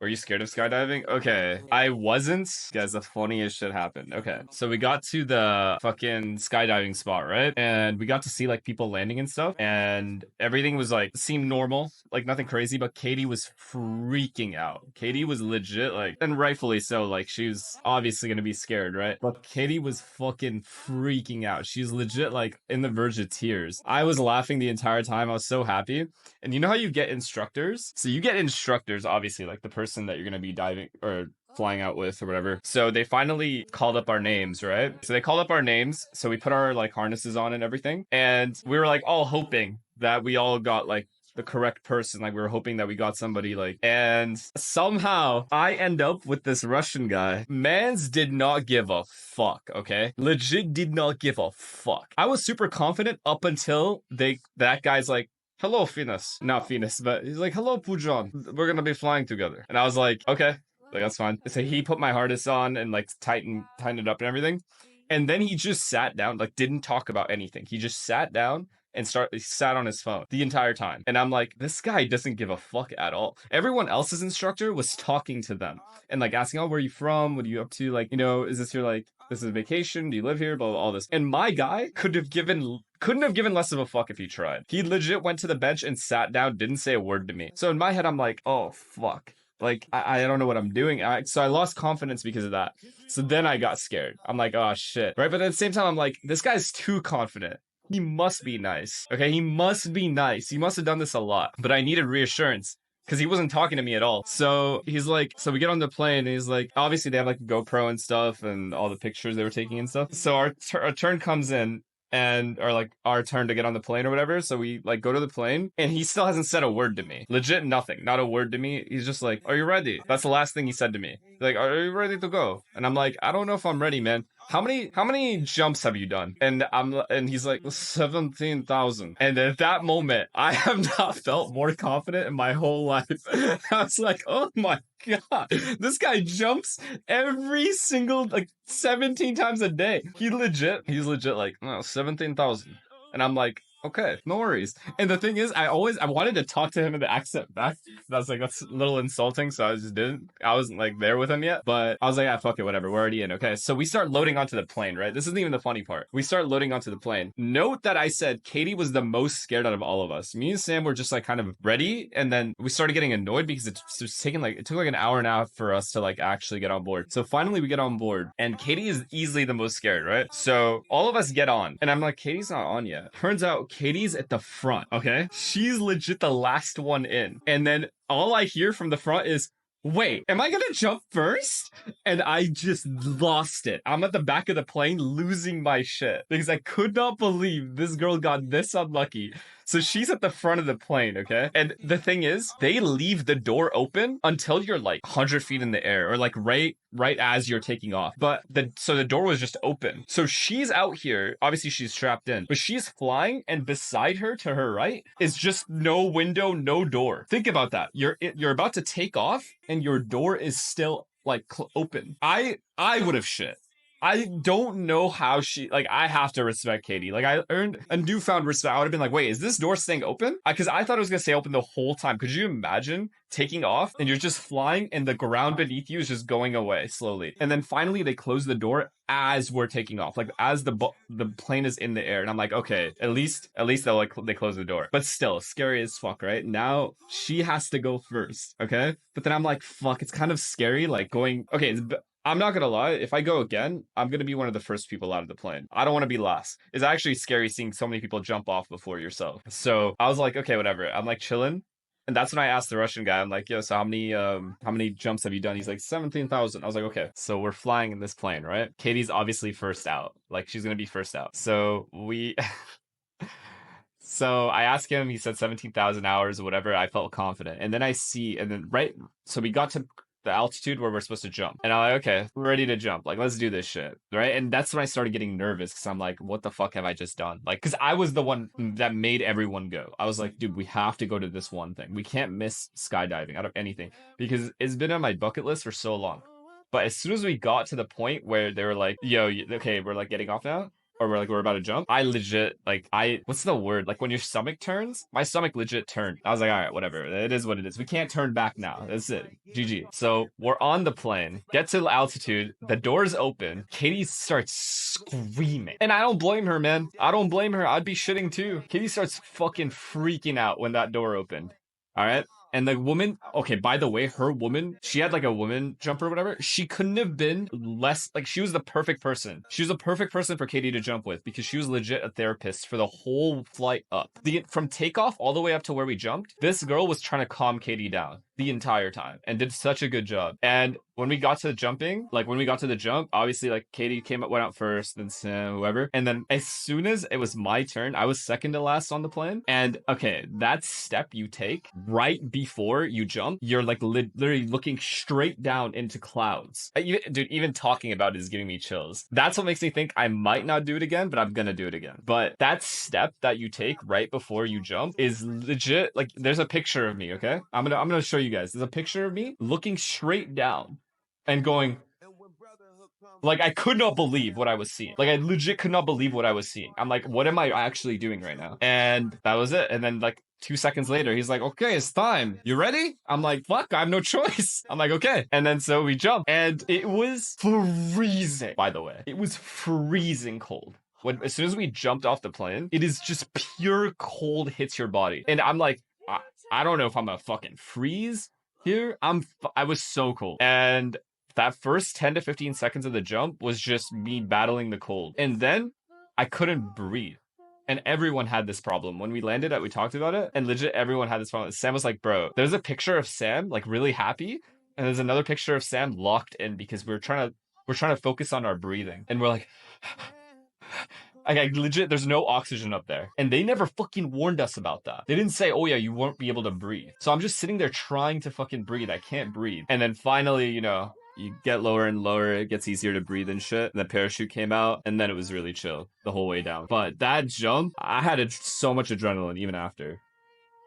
Were you scared of skydiving? Okay. I wasn't. Guys, the funniest shit happened. Okay. So we got to the fucking skydiving spot, right? And we got to see like people landing and stuff. And everything was like, seemed normal, like nothing crazy. But Katie was freaking out. Katie was legit like, and rightfully so. Like she was obviously gonna be scared, right? But Katie was fucking freaking out. She's legit like in the verge of tears. I was laughing the entire time. I was so happy. And you know how you get instructors? So you get instructors, obviously, like the person that you're going to be diving or flying out with or whatever. So they finally called up our names, right? So they called up our names. So we put our like harnesses on and everything. And we were like all hoping that we all got like the correct person. Like we were hoping that we got somebody like, and somehow I end up with this Russian guy. Mans did not give a fuck, okay? Legit did not give a fuck. I was super confident up until that guy's like, hello, Venus. Not Venus, but he's like, hello, Pujan. We're gonna be flying together. And I was like, okay, like that's fine. So he put my harness on and like tightened it up and everything. And then he just sat down, like didn't talk about anything. He just sat down and sat on his phone the entire time. And I'm like, this guy doesn't give a fuck at all. Everyone else's instructor was talking to them and like asking, oh, where are you from? What are you up to? Like, you know, is this your like, this is a vacation? Do you live here? Blah, blah, all this. And my guy couldn't have given less of a fuck if he tried. He legit went to the bench and sat down, didn't say a word to me. So in my head, I'm like, oh, fuck. Like, I don't know what I'm doing. So I lost confidence because of that. So then I got scared. I'm like, oh, shit. Right? But at the same time, I'm like, this guy's too confident. He must be nice. Okay, he must be nice. He must have done this a lot. But I needed reassurance because he wasn't talking to me at all. So he's like, so we get on the plane and he's like, obviously they have like GoPro and stuff and all the pictures they were taking and stuff. So our turn comes in and or like our turn to get on the plane or whatever. So we like go to the plane and he still hasn't said a word to me. Legit nothing. Not a word to me. He's just like, are you ready? That's the last thing he said to me. Like, are you ready to go? And I'm like, I don't know if I'm ready, man. How many jumps have you done? And he's like 17,000. And at that moment, I have not felt more confident in my whole life. I was like, oh my God, this guy jumps every single like 17 times a day. He's legit like, oh, 17,000. And I'm like, okay, no worries. And the thing is, I wanted to talk to him in the accent back. That's a little insulting, so I just didn't. I wasn't like there with him yet, but I was like, ah, fuck it, whatever. We're already in. Okay, so we start loading onto the plane, right? This isn't even the funny part. We start loading onto the plane. Note that I said Katie was the most scared out of all of us. Me and Sam were just like kind of ready, and then we started getting annoyed because it took like an hour and a half for us to like actually get on board. So finally we get on board, and Katie is easily the most scared, right? So all of us get on, and I'm like, Katie's not on yet. Turns out Katie's at the front, okay? She's legit the last one in. And then all I hear from the front is, wait, am I gonna jump first? And I just lost it. I'm at the back of the plane losing my shit because I could not believe this girl got this unlucky. So she's at the front of the plane, okay? And the thing is, they leave the door open until you're like 100 feet in the air or like right as you're taking off. But the door was just open. So she's out here. Obviously, she's strapped in, but she's flying, and beside her to her right is just no window, no door. Think about that. You're about to take off, and your door is still like open. I would have shit. I don't know how I have to respect Katie. Like, I earned a newfound respect. I would have been like, wait, is this door staying open? Because I thought it was going to stay open the whole time. Could you imagine taking off and you're just flying and the ground beneath you is just going away slowly? And then finally they close the door as we're taking off, like as the plane is in the air. And I'm like, okay, at least they close the door. But still, scary as fuck, right? Now she has to go first, okay? But then I'm like, fuck, it's kind of scary, like going, okay, I'm not gonna lie, if I go again, I'm gonna be one of the first people out of the plane. I don't want to be last. It's actually scary seeing so many people jump off before yourself. So I was like, okay, whatever. I'm like chilling. And that's when I asked the Russian guy, I'm like, yo, so how many jumps have you done? He's like, 17,000. I was like, okay, so we're flying in this plane, right? Katie's obviously first out. Like, she's gonna be first out. So So I asked him, he said 17,000 hours or whatever. I felt confident. And then so we got to the altitude where we're supposed to jump. And I'm like, okay, we're ready to jump. Like, let's do this shit. Right. And that's when I started getting nervous because I'm like, what the fuck have I just done? Like, because I was the one that made everyone go. I was like, dude, we have to go to this one thing. We can't miss skydiving out of anything because it's been on my bucket list for so long. But as soon as we got to the point where they were like, yo, okay, we're like getting off now. or we're about to jump, I legit like what's the word? Like when your stomach turns, my stomach legit turned. I was like, all right, whatever. It is what it is. We can't turn back now. That's it. GG. So we're on the plane, get to altitude, the doors open, Katie starts screaming. And I don't blame her, man. I don't blame her. I'd be shitting too. Katie starts fucking freaking out when that door opened. All right. And the woman, okay, by the way, her woman, she had like a woman jumper or whatever. She couldn't have been less, like, she was the perfect person. She was the perfect person for Katie to jump with because she was legit a therapist for the whole flight up. From takeoff all the way up to where we jumped, this girl was trying to calm Katie down the entire time and did such a good job. And when we got to the jumping, like when we got to the jump, obviously like Katie went out first, then Sam, whoever. And then as soon as it was my turn, I was second to last on the plane. And okay, that step you take right before you jump, you're like literally looking straight down into clouds. Even talking about it is giving me chills. That's what makes me think I might not do it again, but I'm gonna do it again. But that step that you take right before you jump is legit. Like there's a picture of me, okay? I'm gonna show you guys. There's a picture of me looking straight down and going, like, I could not believe what I was seeing. Like, I legit could not believe what I was seeing. I'm like, what am I actually doing right now? And that was it. And then, like, 2 seconds later, he's like, okay, it's time. You ready? I'm like, fuck, I have no choice. I'm like, okay. And then so we jump. And it was freezing, by the way. It was freezing cold. As soon as we jumped off the plane, it is just pure cold hits your body. And I'm like, I don't know if I'm gonna fucking freeze here. I was so cold. And that first 10 to 15 seconds of the jump was just me battling the cold. And then I couldn't breathe. And everyone had this problem. When we landed, we talked about it, and legit everyone had this problem. Sam was like, bro, there's a picture of Sam like really happy, and there's another picture of Sam locked in because we're trying to focus on our breathing. And we're like legit, there's no oxygen up there. And they never fucking warned us about that. They didn't say, oh yeah, you won't be able to breathe. So I'm just sitting there trying to fucking breathe. I can't breathe. And then finally, you get lower and lower, it gets easier to breathe and shit. And the parachute came out, and then it was really chill the whole way down. But that jump, I had so much adrenaline even after.